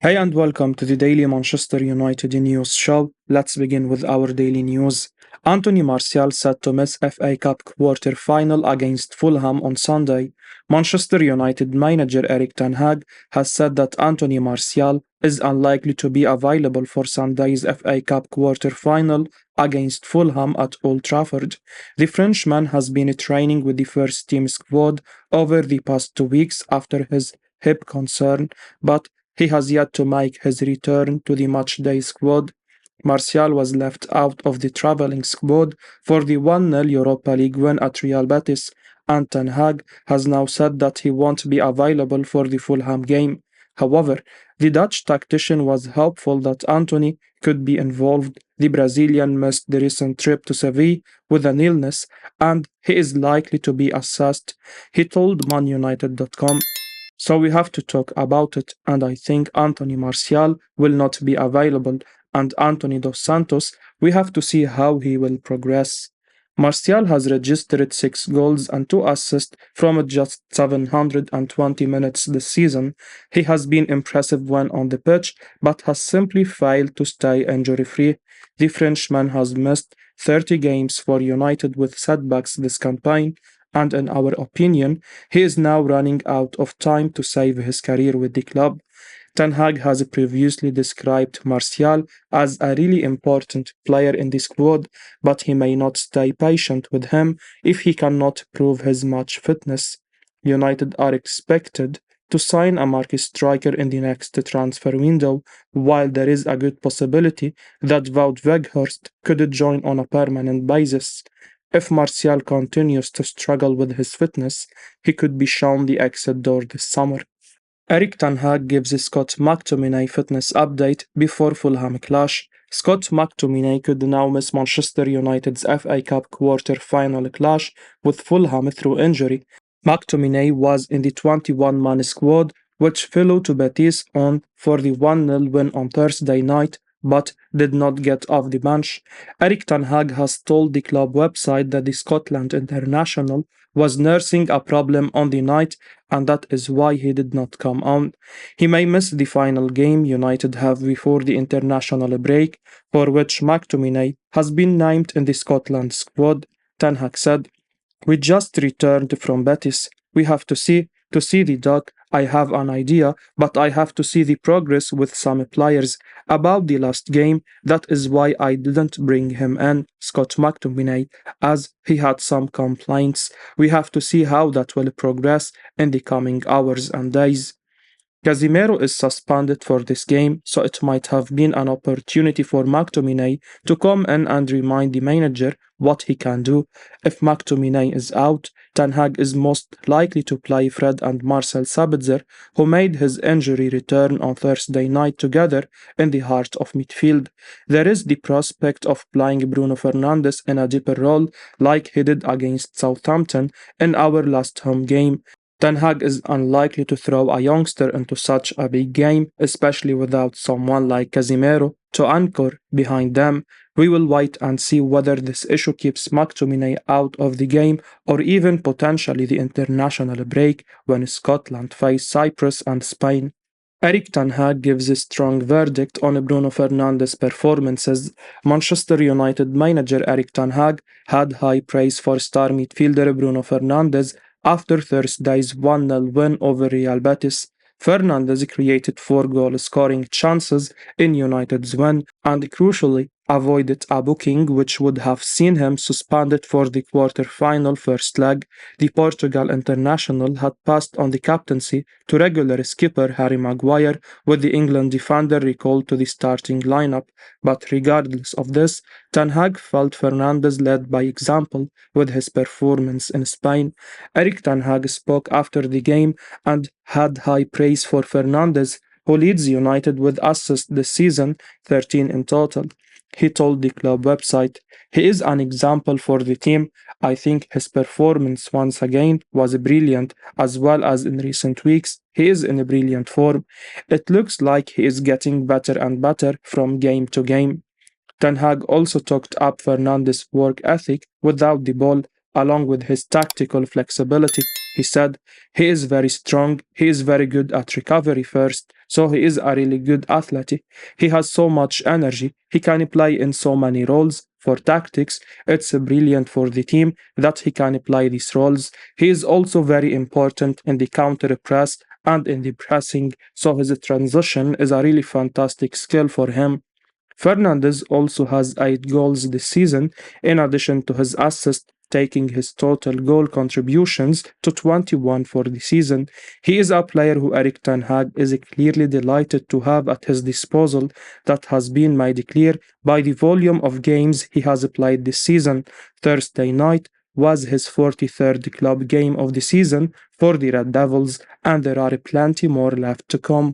Hey and welcome to the Daily Manchester United News Show. Let's begin with our daily news. Anthony Martial set to miss FA Cup quarter-final against Fulham on Sunday. Manchester United manager Erik ten Hag has said that Anthony Martial is unlikely to be available for Sunday's FA Cup quarter-final against Fulham at Old Trafford. The Frenchman has been training with the first team squad over the past 2 weeks after his hip concern, but he has yet to make his return to the matchday squad. Martial was left out of the travelling squad for the 1-0 Europa League win at Real Betis, and Ten Hag has now said that he won't be available for the Fulham game. However, the Dutch tactician was hopeful that Anthony could be involved. The Brazilian missed the recent trip to Seville with an illness, and he is likely to be assessed, he told ManUnited.com. So we have to talk about it, and I think Anthony Martial will not be available, and Anthony Dos Santos, we have to see how he will progress. Martial has registered 6 goals and 2 assists from just 720 minutes this season. He has been impressive when on the pitch, but has simply failed to stay injury-free. The Frenchman has missed 30 games for United with setbacks this campaign, and in our opinion, he is now running out of time to save his career with the club. Ten Hag has previously described Martial as a really important player in the squad, but he may not stay patient with him if he cannot prove his match fitness. United are expected to sign a marquee striker in the next transfer window, while there is a good possibility that Wout Weghorst could join on a permanent basis. If Martial continues to struggle with his fitness, he could be shown the exit door this summer. Erik ten Hag gives Scott McTominay fitness update before Fulham clash. Scott McTominay could now miss Manchester United's FA Cup quarter-final clash with Fulham through injury. McTominay was in the 21-man squad, which flew to Betis on for the 1-0 win on Thursday night, but did not get off the bench. Erik ten Hag has told the club website that the Scotland international was nursing a problem on the night, and that is why he did not come on. He may miss the final game United have before the international break, for which McTominay has been named in the Scotland squad. Ten Hag said, "We just returned from Betis. We have to see the dog. I have an idea, but I have to see the progress with some players. About the last game, that is why I didn't bring him in, Scott McTominay, as he had some complaints. We have to see how that will progress in the coming hours and days." Casemiro is suspended for this game, so it might have been an opportunity for McTominay to come in and remind the manager what he can do. If McTominay is out, Ten Hag is most likely to play Fred and Marcel Sabitzer, who made his injury return on Thursday night together in the heart of midfield. There is the prospect of playing Bruno Fernandes in a deeper role like he did against Southampton in our last home game. Ten Hag is unlikely to throw a youngster into such a big game, especially without someone like Casemiro to anchor behind them. We will wait and see whether this issue keeps McTominay out of the game or even potentially the international break when Scotland face Cyprus and Spain. Erik ten Hag gives a strong verdict on Bruno Fernandes' performances. Manchester United manager Erik ten Hag had high praise for star midfielder Bruno Fernandes after Thursday's 1-0 win over Real Betis. Fernandes created 4 goal-scoring chances in United's win and crucially avoided a booking which would have seen him suspended for the quarter-final first leg. The Portugal international had passed on the captaincy to regular skipper Harry Maguire, with the England defender recalled to the starting lineup. But regardless of this, Ten Hag felt Fernandes led by example with his performance in Spain. Erik ten Hag spoke after the game and had high praise for Fernandes, who leads United with assists this season, 13 in total. He told the club website, "He is an example for the team. I think his performance once again was brilliant, as well as in recent weeks. He is in a brilliant form. It looks like he is getting better and better from game to game." Ten Hag also talked up Fernandes' work ethic without the ball, along with his tactical flexibility. He said, "He is very strong, he is very good at recovery first, so he is a really good athlete. He has so much energy, he can play in so many roles. For tactics, it's brilliant for the team that he can play these roles. He is also very important in the counter press and in the pressing, so his transition is a really fantastic skill for him." Fernandes also has 8 goals this season, in addition to his assists, taking his total goal contributions to 21 for the season. He is a player who Erik ten Hag is clearly delighted to have at his disposal. That has been made clear by the volume of games he has played this season. Thursday night was his 43rd club game of the season for the Red Devils, and there are plenty more left to come.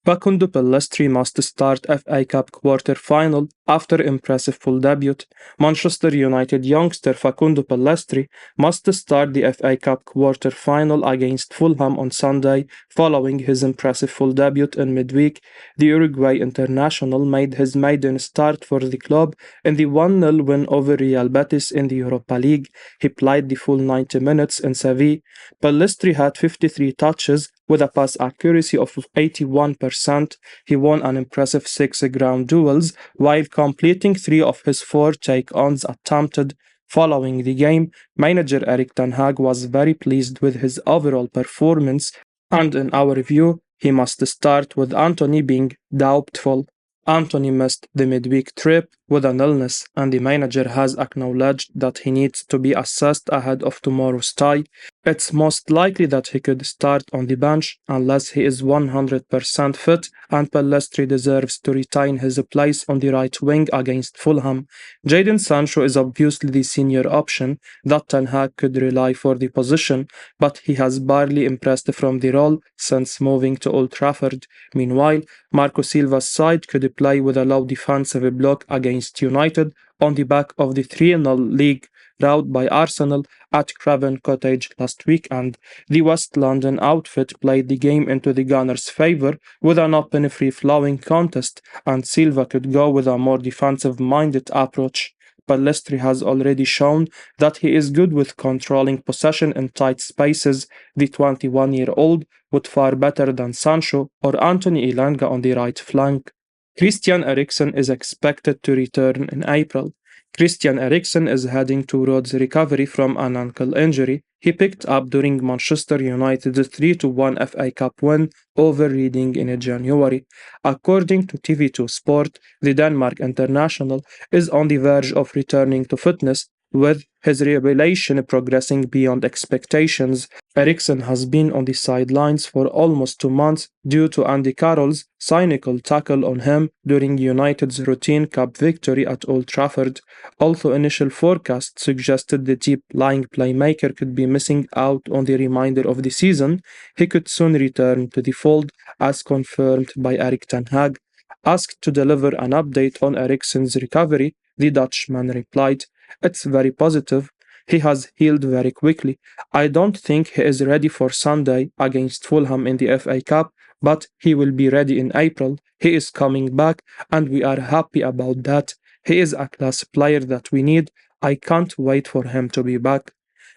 Facundo Paletta must start FA Cup quarter-final after impressive full debut. Manchester United youngster Facundo Paletta must start the FA Cup quarter-final against Fulham on Sunday following his impressive full debut in midweek. The Uruguay international made his maiden start for the club in the 1-0 win over Real Betis in the Europa League. He played the full 90 minutes in Seville. Paletta had 53 touches with a pass accuracy of 81%. He won an impressive 6 ground duels while completing 3 of his 4 take-ons attempted. Following the game, manager Erik ten Hag was very pleased with his overall performance, and in our view, he must start with Antony being doubtful. Antony missed the midweek trip with an illness, and the manager has acknowledged that he needs to be assessed ahead of tomorrow's tie. It's most likely that he could start on the bench unless he is 100% fit, and Palestre deserves to retain his place on the right wing against Fulham. Jadon Sancho is obviously the senior option that Ten Hag could rely for the position, but he has barely impressed from the role since moving to Old Trafford. Meanwhile, Marco Silva's side could play with a low defensive block against United on the back of the 3-0 league rout by Arsenal at Craven Cottage last weekend. The West London outfit played the game into the Gunners' favour with an open free-flowing contest, and Silva could go with a more defensive-minded approach. Palestre has already shown that he is good with controlling possession in tight spaces. The 21-year-old would far better than Sancho or Anthony Elanga on the right flank. Christian Eriksen is expected to return in April. Christian Eriksen is heading towards recovery from an ankle injury he picked up during Manchester United's 3-1 FA Cup win over Reading in January. According to TV2 Sport, the Denmark international is on the verge of returning to fitness, with his rehabilitation progressing beyond expectations. Eriksen has been on the sidelines for almost 2 months due to Andy Carroll's cynical tackle on him during United's routine cup victory at Old Trafford. Although initial forecasts suggested the deep-lying playmaker could be missing out on the remainder of the season, he could soon return to the fold, as confirmed by Erik ten Hag. Asked to deliver an update on Eriksen's recovery, the Dutchman replied, "It's very positive. He has healed very quickly. I don't think he is ready for Sunday against Fulham in the FA Cup, but he will be ready in April. He is coming back, and we are happy about that. He is a class player that we need. I can't wait for him to be back."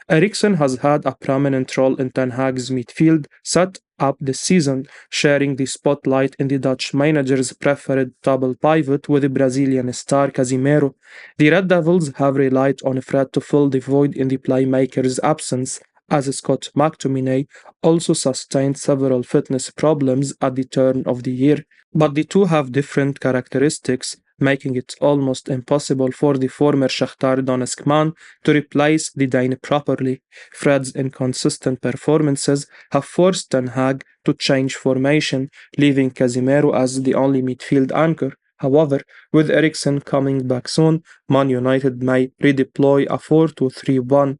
Eriksen has had a prominent role in Ten Hag's midfield set up this season, sharing the spotlight in the Dutch manager's preferred double pivot with the Brazilian star Casemiro. The Red Devils have relied on Fred to fill the void in the playmaker's absence, as Scott McTominay also sustained several fitness problems at the turn of the year. But the two have different characteristics, making it almost impossible for the former Shakhtar Donetsk man to replace the Dane properly. Fred's inconsistent performances have forced Ten Hag to change formation, leaving Casemiro as the only midfield anchor. However, with Eriksen coming back soon, Man United may redeploy a 4-2-3-1.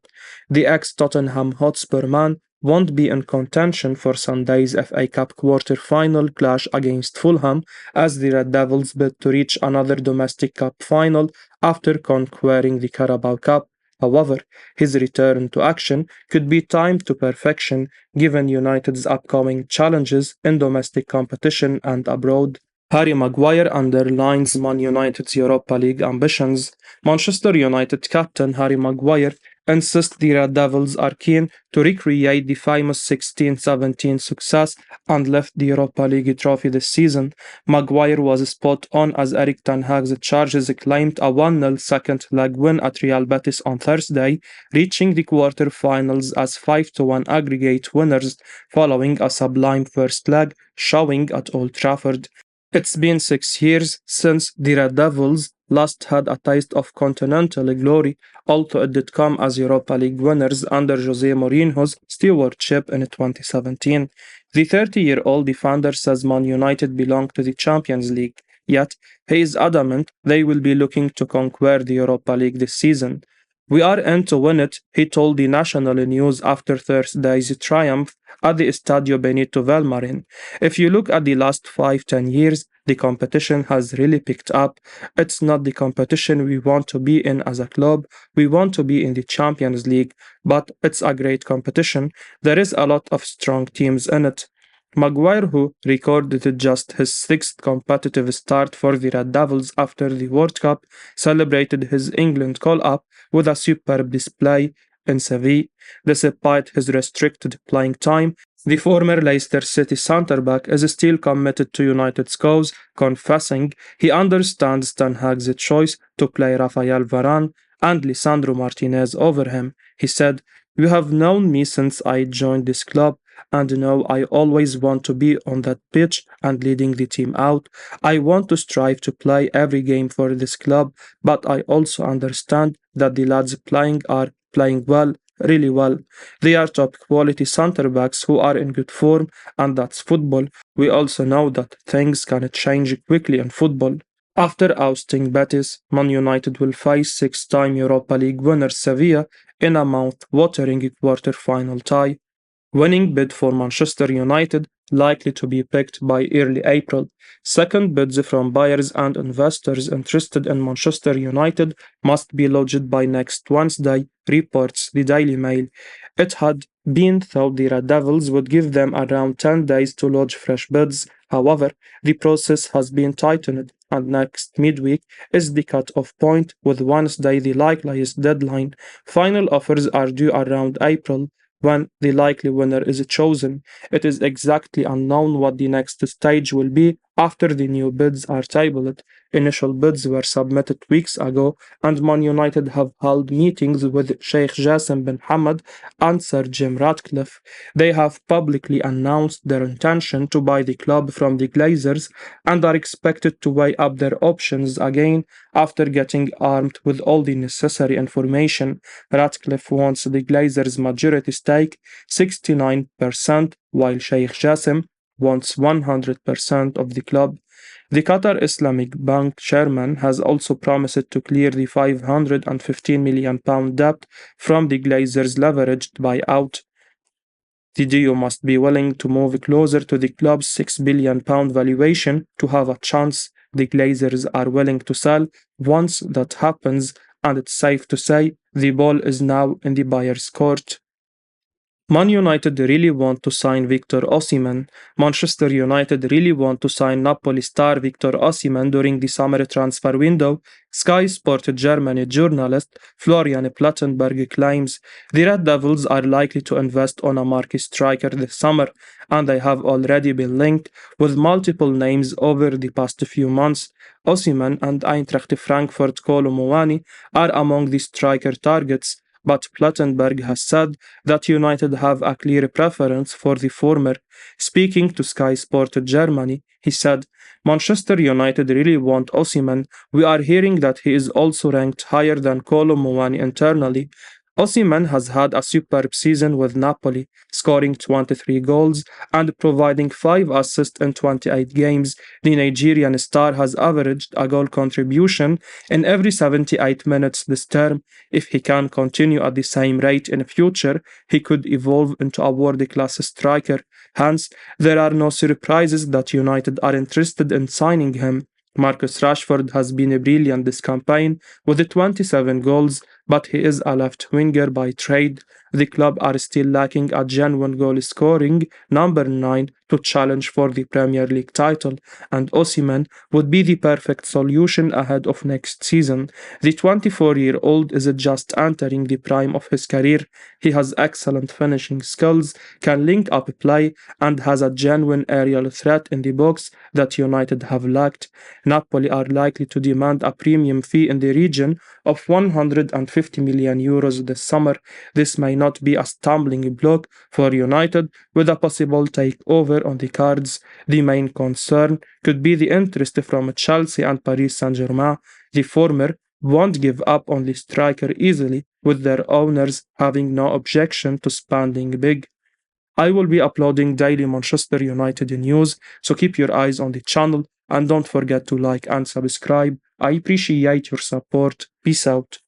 The ex-Tottenham Hotspur man won't be in contention for Sunday's FA Cup quarter-final clash against Fulham, as the Red Devils bid to reach another domestic cup final after conquering the Carabao Cup. However, his return to action could be timed to perfection given United's upcoming challenges in domestic competition and abroad. Harry Maguire underlines Man United's Europa League ambitions. Manchester United captain Harry Maguire insist the Red Devils are keen to recreate the famous 16-17 success and lift the Europa League trophy this season. Maguire was spot on as Erik Ten Hag's charges claimed a 1-0 second leg win at Real Betis on Thursday, reaching the quarter-finals as 5-1 aggregate winners following a sublime first leg showing at Old Trafford. It's been 6 years since the Red Devils last had a taste of continental glory, although it did come as Europa League winners under Jose Mourinho's stewardship in 2017. The 30-year-old defender says Man United belong to the Champions League, yet he is adamant they will be looking to conquer the Europa League this season. We are in to win it, he told the national news after Thursday's triumph at the Estadio Benito Villamarin. If you look at the last 5-10 years, the competition has really picked up. It's not the competition we want to be in as a club. We want to be in the Champions League, but it's a great competition. There is a lot of strong teams in it. Maguire, who recorded just his sixth competitive start for the Red Devils after the World Cup, celebrated his England call-up with a superb display in Seville. Despite his restricted playing time, the former Leicester City centre-back is still committed to United's cause, confessing he understands Ten Hag's choice to play Rafael Varane and Lisandro Martinez over him. He said, "You have known me since I joined this club, and know I always want to be on that pitch and leading the team out. I want to strive to play every game for this club, but I also understand that the lads playing are playing well, really well. They are top quality centre backs who are in good form, and that's football. We also know that things can change quickly in football." After ousting Betis, Man United will face six-time Europa League winner Sevilla in a mouth-watering quarter-final tie. Winning bid for Manchester United likely to be picked by early April. Second bids from buyers and investors interested in Manchester United must be lodged by next Wednesday, reports the Daily Mail. It had been thought the Red Devils would give them around 10 days to lodge fresh bids. However, the process has been tightened, and next midweek is the cut-off point, with Wednesday the likeliest deadline. Final offers are due around April, when the likely winner is chosen. It is exactly unknown what the next stage will be after the new bids are tabled. Initial bids were submitted weeks ago, and Man United have held meetings with Sheikh Jassim bin Hamad and Sir Jim Ratcliffe. They have publicly announced their intention to buy the club from the Glazers and are expected to weigh up their options again after getting armed with all the necessary information. Ratcliffe wants the Glazers' majority stake, 69%, while Sheikh Jassim wants 100% of the club. The Qatar Islamic Bank chairman has also promised to clear the £515 million debt from the Glazers' leveraged buyout. The duo must be willing to move closer to the club's £6 billion valuation to have a chance. The Glazers are willing to sell once that happens, and it's safe to say the ball is now in the buyer's court. Man United really want to sign Victor Osiman. Manchester United really want to sign Napoli star Victor Osiman during the summer transfer window, Sky Sport Germany journalist Florian Plettenberg claims. The Red Devils are likely to invest on a marquee striker this summer, and they have already been linked with multiple names over the past few months. Osiman and Eintracht Frankfurt Kolo Muani are among the striker targets, but Plettenberg has said that United have a clear preference for the former. Speaking to Sky Sport Germany, he said, "Manchester United really want Osimhen. We are hearing that he is also ranked higher than Kolo Muani internally." Osimhen has had a superb season with Napoli, scoring 23 goals and providing 5 assists in 28 games. The Nigerian star has averaged a goal contribution in every 78 minutes this term. If he can continue at the same rate in future, he could evolve into a world-class striker. Hence, there are no surprises that United are interested in signing him. Marcus Rashford has been brilliant this campaign with 27 goals, but he is a left winger by trade, The club are still lacking a genuine goal-scoring number 9 to challenge for the Premier League title, and Osiman would be the perfect solution ahead of next season. The 24-year-old isn't just entering the prime of his career, he has excellent finishing skills, can link up play, and has a genuine aerial threat in the box that United have lacked. Napoli are likely to demand a premium fee in the region of 150 million euros this summer. This may not be a stumbling block for United, with a possible takeover on the cards. The main concern could be the interest from Chelsea and Paris Saint-Germain. The former won't give up on the striker easily, with their owners having no objection to spending big. I will be uploading daily Manchester United news, so keep your eyes on the channel and don't forget to like and subscribe. I appreciate your support. Peace out.